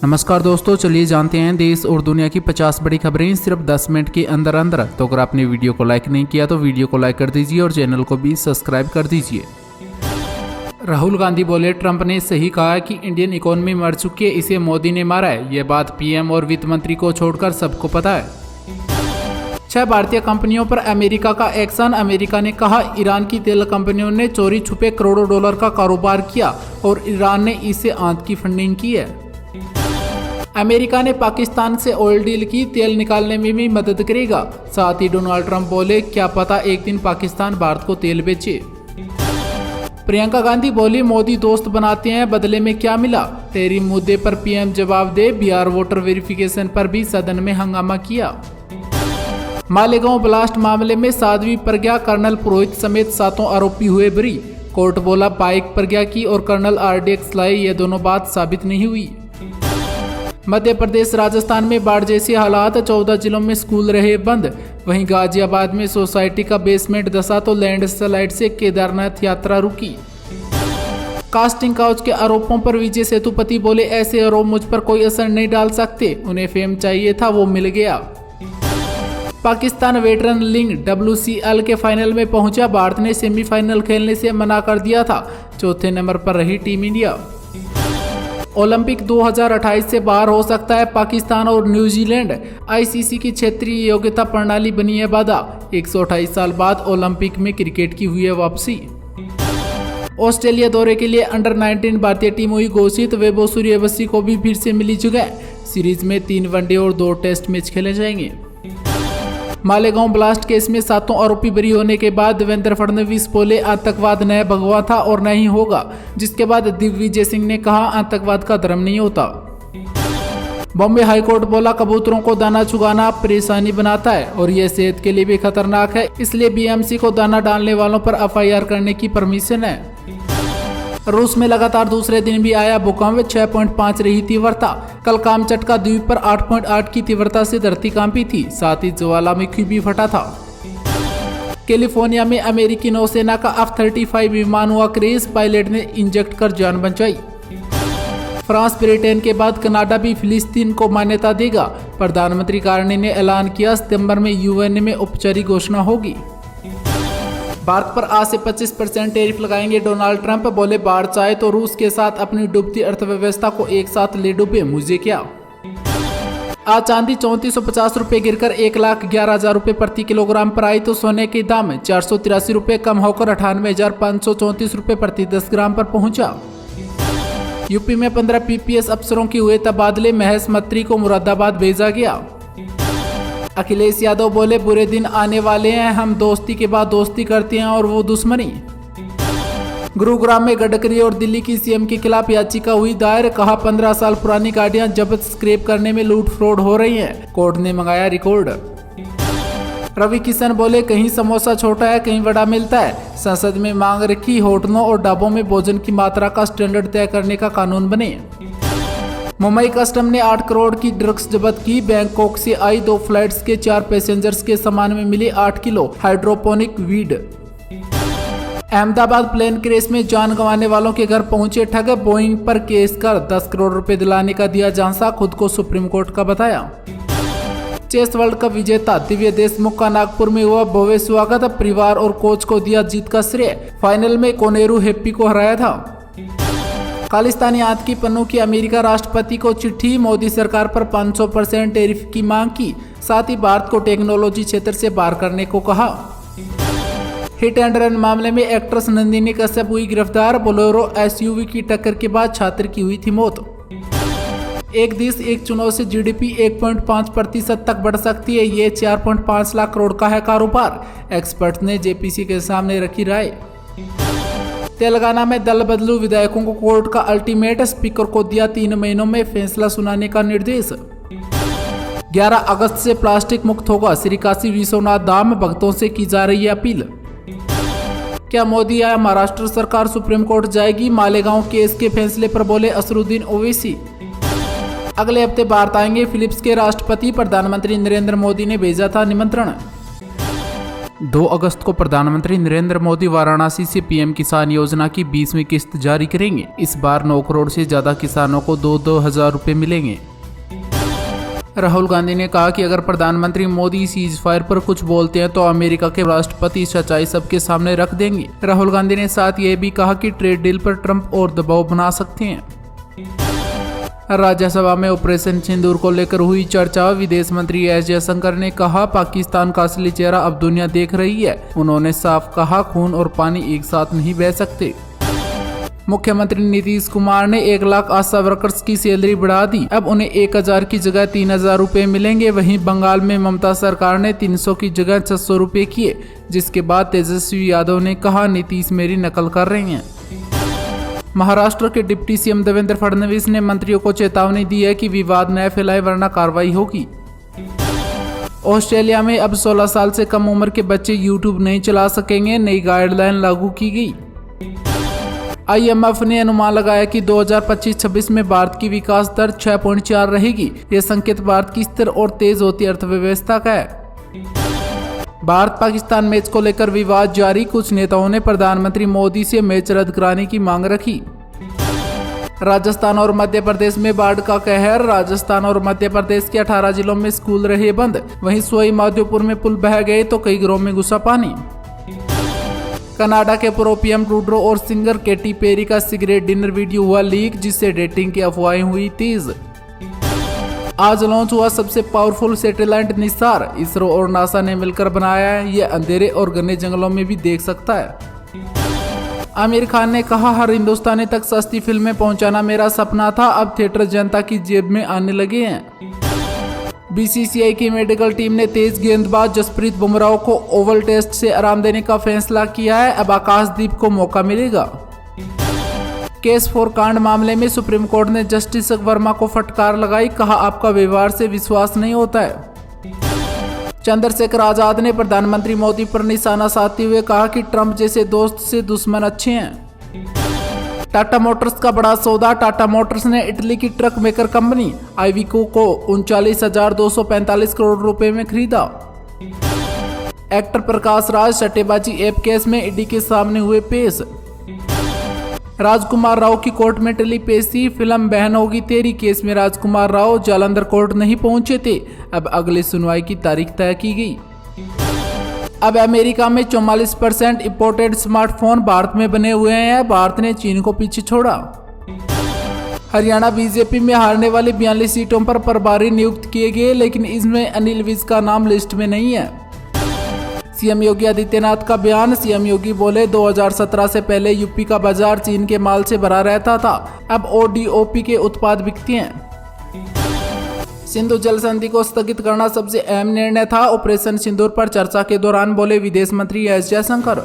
नमस्कार दोस्तों, चलिए जानते हैं देश और दुनिया की 50 बड़ी खबरें सिर्फ 10 मिनट के अंदर अंदर। तो अगर आपने वीडियो को लाइक नहीं किया तो वीडियो को लाइक कर दीजिए और चैनल को भी सब्सक्राइब कर दीजिए। राहुल गांधी बोले, ट्रंप ने सही कहा कि इंडियन इकोनॉमी मर चुकी है, इसे मोदी ने मारा है। ये बात पीएम और वित्त मंत्री को छोड़कर सबको पता है। 6 भारतीय कंपनियों पर अमेरिका का एक्शन। अमेरिका ने कहा ईरान की तेल कंपनियों ने चोरी छुपे करोड़ों डॉलर का कारोबार किया और ईरान ने इससे आंत की फंडिंग की है। अमेरिका ने पाकिस्तान से ऑयल डील की, तेल निकालने में भी मदद करेगा। साथ ही डोनाल्ड ट्रंप बोले, क्या पता एक दिन पाकिस्तान भारत को तेल बेचे। प्रियंका गांधी बोली, मोदी दोस्त बनाते हैं, बदले में क्या मिला। टैरिफ मुद्दे पर पीएम जवाब दे। बिहार वोटर वेरिफिकेशन पर भी सदन में हंगामा किया। मालेगांव ब्लास्ट मामले में साध्वी प्रज्ञा, कर्नल पुरोहित समेत 7 आरोपी हुए बरी। कोर्ट बोला, बाइक प्रज्ञा की और कर्नल RDX लाई, ये दोनों बात साबित नहीं हुई। मध्य प्रदेश राजस्थान में बाढ़ जैसे हालात, 14 जिलों में स्कूल रहे बंद। वहीं गाजियाबाद में सोसाइटी का बेसमेंट धंसा तो लैंडस्लाइड से केदारनाथ यात्रा रुकी। कास्टिंग काउच के आरोपों पर विजय सेतुपति बोले, ऐसे आरोप मुझ पर कोई असर नहीं डाल सकते, उन्हें फेम चाहिए था, वो मिल गया। पाकिस्तान वेटरन लीग WCL के फाइनल में पहुंचा। भारत ने सेमीफाइनल खेलने से मना कर दिया था। चौथे नंबर पर रही टीम इंडिया। ओलंपिक 2028 से बाहर हो सकता है पाकिस्तान और न्यूजीलैंड। ICC की क्षेत्रीय योग्यता प्रणाली बनी है बाधा। 128 साल बाद ओलंपिक में क्रिकेट की हुई है वापसी। ऑस्ट्रेलिया दौरे के लिए अंडर-19 भारतीय टीम हुई घोषित। वैभव सूर्यवंशी को भी फिर से मिली जगह। सीरीज में 3 वनडे और 2 टेस्ट मैच खेले जाएंगे। मालेगांव ब्लास्ट केस में 7 आरोपी बरी होने के बाद देवेंद्र फडणवीस बोले, आतंकवाद न भगवा था और न ही होगा। जिसके बाद दिग्विजय सिंह ने कहा, आतंकवाद का धर्म नहीं होता। बॉम्बे हाईकोर्ट बोला, कबूतरों को दाना चुगाना परेशानी बनाता है और यह सेहत के लिए भी खतरनाक है, इसलिए BMC को दाना डालने वालों पर FIR करने की परमिशन है। रूस में लगातार दूसरे दिन भी आया भूकंप, 6.5 रही तीव्रता। कल कामचटका द्वीप पर 8.8 की तीव्रता से धरती कांपी थी। साथ ही ज्वालामुखी भी फटा था। कैलिफोर्निया में अमेरिकी नौसेना का F-35 विमान हुआ क्रैश, पायलट ने इंजेक्ट कर जान बचाई। फ्रांस ब्रिटेन के बाद कनाडा भी फिलिस्तीन को मान्यता देगा। प्रधानमंत्री कार्नी ने ऐलान किया, सितंबर में UN में औपचारिक घोषणा होगी। भारत पर आज से 25% टैरिफ लगाएंगे डोनाल्ड ट्रंप। बोले, बाढ़ चाहे तो रूस के साथ अपनी डूबती अर्थव्यवस्था को एक साथ ले डूबे, मुझे क्या। आज चांदी 3450 रुपये गिरकर 1,11,000 रुपये प्रति किलोग्राम पर आई तो सोने के दाम 483 रुपये कम होकर 98,534 रुपये प्रति 10 ग्राम पर पहुंचा। यूपी में 15 PPS अफसरों के हुए तबादले, महेश मत्री को मुरादाबाद भेजा गया। अखिलेश यादव बोले, बुरे दिन आने वाले हैं, हम दोस्ती के बाद दोस्ती करते हैं और वो दुश्मनी। गुरुग्राम में गडकरी और दिल्ली की CM के खिलाफ याचिका हुई दायर। कहा 15 साल पुरानी गाड़ियां जब्त, स्क्रैप करने में लूट फ्रॉड हो रही है। कोर्ट ने मंगाया रिकॉर्ड। रवि किशन बोले, कहीं समोसा छोटा है, कहीं बड़ा मिलता है। संसद में मांग रखी, होटलों और ढाबों में भोजन की मात्रा का स्टैंडर्ड तय करने का कानून बने। मुंबई कस्टम ने 8 करोड़ की ड्रग्स जब्त की। बैंकॉक से आई 2 फ्लाइट्स के 4 पैसेंजर्स के सामान में मिली 8 kilo hydroponic weed. Ahmedabad plane crash में जान गंवाने वालों के घर पहुंचे ठग। बोइंग पर केस कर 10 करोड़ रुपए दिलाने का दिया झांसा, खुद को सुप्रीम कोर्ट का बताया। चेस वर्ल्ड कप विजेता दिव्या देशमुख का नागपुर में हुआ भव्य स्वागत। परिवार और कोच को दिया जीत का श्रेय। फाइनल में कोनेरू हैप्पी को हराया था। खालिस्तानी आतंकी पन्नू की अमेरिका राष्ट्रपति को चिट्ठी, मोदी सरकार पर 500% टैरिफ की मांग की। साथ ही भारत को टेक्नोलॉजी क्षेत्र से बाहर करने को कहा। हिट एंड रन मामले में एक्ट्रेस नंदिनी कश्यप हुई गिरफ्तार। बोलेरो SUV की टक्कर के बाद छात्र की हुई थी मौत। एक देश एक चुनाव से GDP 1.5% तक बढ़ सकती है, ये 4.5 लाख करोड़ का है कारोबार। एक्सपर्ट ने JPC के सामने रखी राय। तेलंगाना में दल बदलू, विधायकों को कोर्ट का अल्टीमेट, स्पीकर को दिया 3 महीनों में फैसला सुनाने का निर्देश। 11 अगस्त से प्लास्टिक मुक्त होगा श्री काशी विश्वनाथ धाम, भक्तों से की जा रही है अपील। क्या मोदी या महाराष्ट्र सरकार सुप्रीम कोर्ट जाएगी। मालेगांव केस के फैसले पर बोले असरुद्दीन ओवैसी। अगले हफ्ते भारत आएंगे फिलिप्स के राष्ट्रपति, प्रधानमंत्री नरेंद्र मोदी ने भेजा था निमंत्रण। 2 अगस्त को प्रधानमंत्री नरेंद्र मोदी वाराणसी से पीएम किसान योजना की 20वीं किस्त जारी करेंगे। इस बार 9 करोड़ से ज्यादा किसानों को 2-2 हजार रुपए मिलेंगे। राहुल गांधी ने कहा कि अगर प्रधानमंत्री मोदी सीज फायर पर कुछ बोलते हैं तो अमेरिका के राष्ट्रपति सच्चाई सबके सामने रख देंगे। राहुल गांधी ने साथ ये भी कहा कि ट्रेड डील पर ट्रंप और दबाव बना सकते हैं। राज्यसभा में ऑपरेशन सिंदूर को लेकर हुई चर्चा। विदेश मंत्री एस जयशंकर ने कहा, पाकिस्तान का असली चेहरा अब दुनिया देख रही है। उन्होंने साफ कहा, खून और पानी एक साथ नहीं बह सकते। मुख्यमंत्री नीतीश कुमार ने 1 लाख आशा वर्कर्स की सैलरी बढ़ा दी। अब उन्हें 1000 की जगह 3000 रुपए मिलेंगे। वहीं बंगाल में ममता सरकार ने 300 की जगह 600 रुपए किए, जिसके बाद तेजस्वी यादव ने कहा, नीतीश मेरी नकल कर रहे हैं। महाराष्ट्र के डिप्टी सीएम देवेंद्र फडणवीस ने मंत्रियों को चेतावनी दी है कि विवाद न फैलाए वरना कार्रवाई होगी। ऑस्ट्रेलिया में अब 16 साल से कम उम्र के बच्चे यूट्यूब नहीं चला सकेंगे। नई गाइडलाइन लागू की गई। IMF ने अनुमान लगाया कि 2025-26 में भारत की विकास दर 6.4 रहेगी। यह संकेत भारत की स्थिर और तेज होती अर्थव्यवस्था का है। भारत पाकिस्तान मैच को लेकर विवाद जारी। कुछ नेताओं ने प्रधानमंत्री मोदी से मैच रद्द कराने की मांग रखी। राजस्थान और मध्य प्रदेश में बाढ़ का कहर। राजस्थान और मध्य प्रदेश के 18 जिलों में स्कूल रहे बंद। वहीं सोई माधोपुर में पुल बह गए तो कई घरों में घुसा पानी। कनाडा के पूर्व पीएम ट्रूडो और सिंगर केटी पेरी का सिगरेट डिनर वीडियो हुआ लीक, जिससे डेटिंग की अफवाहें हुई तेज। आज लॉन्च हुआ सबसे पावरफुल सैटेलाइट निसार। इसरो और नासा ने मिलकर बनाया है। यह अंधेरे और घने जंगलों में भी देख सकता है। आमिर खान ने कहा, हर हिंदुस्तानी तक सस्ती फिल्में पहुंचाना मेरा सपना था। अब थिएटर जनता की जेब में आने लगे हैं। बीसीसीआई की मेडिकल टीम ने तेज गेंदबाज जसप्रीत बुमराह को ओवल टेस्ट से आराम देने का फैसला किया है। अब आकाशदीप को मौका मिलेगा। केस 4 कांड मामले में सुप्रीम कोर्ट ने जस्टिस वर्मा को फटकार लगाई। कहा, आपका व्यवहार से विश्वास नहीं होता है। चंद्रशेखर आजाद ने प्रधानमंत्री मोदी पर निशाना साधते हुए कहा कि ट्रंप जैसे दोस्त से दुश्मन अच्छे हैं। टाटा मोटर्स का बड़ा सौदा। टाटा मोटर्स ने इटली की ट्रक मेकर कंपनी आइविको को 39,245 करोड़ रुपए में खरीदा। एक्टर प्रकाश राज सट्टेबाजी ऐप केस में ईडी के सामने हुए पेश। राजकुमार राव की कोर्ट में टली पेशी। फिल्म बहन होगी तेरी केस में राजकुमार राव जालंधर कोर्ट नहीं पहुंचे थे। अब अगली सुनवाई की तारीख तय की गई। अब अमेरिका में 44% इंपोर्टेड स्मार्टफोन भारत में बने हुए हैं। भारत ने चीन को पीछे छोड़ा। हरियाणा बीजेपी में हारने वाली 42 सीटों पर प्रभारी नियुक्त किए गए, लेकिन इसमें अनिल विज का नाम लिस्ट में नहीं है। सीएम योगी आदित्यनाथ का बयान। सीएम योगी बोले, 2017 से पहले यूपी का बाजार चीन के माल से भरा रहता था। अब ODOP के उत्पाद बिकते हैं। सिंधु जल संधि को स्थगित करना सबसे अहम निर्णय था। ऑपरेशन सिंदूर पर चर्चा के दौरान बोले विदेश मंत्री एस जयशंकर।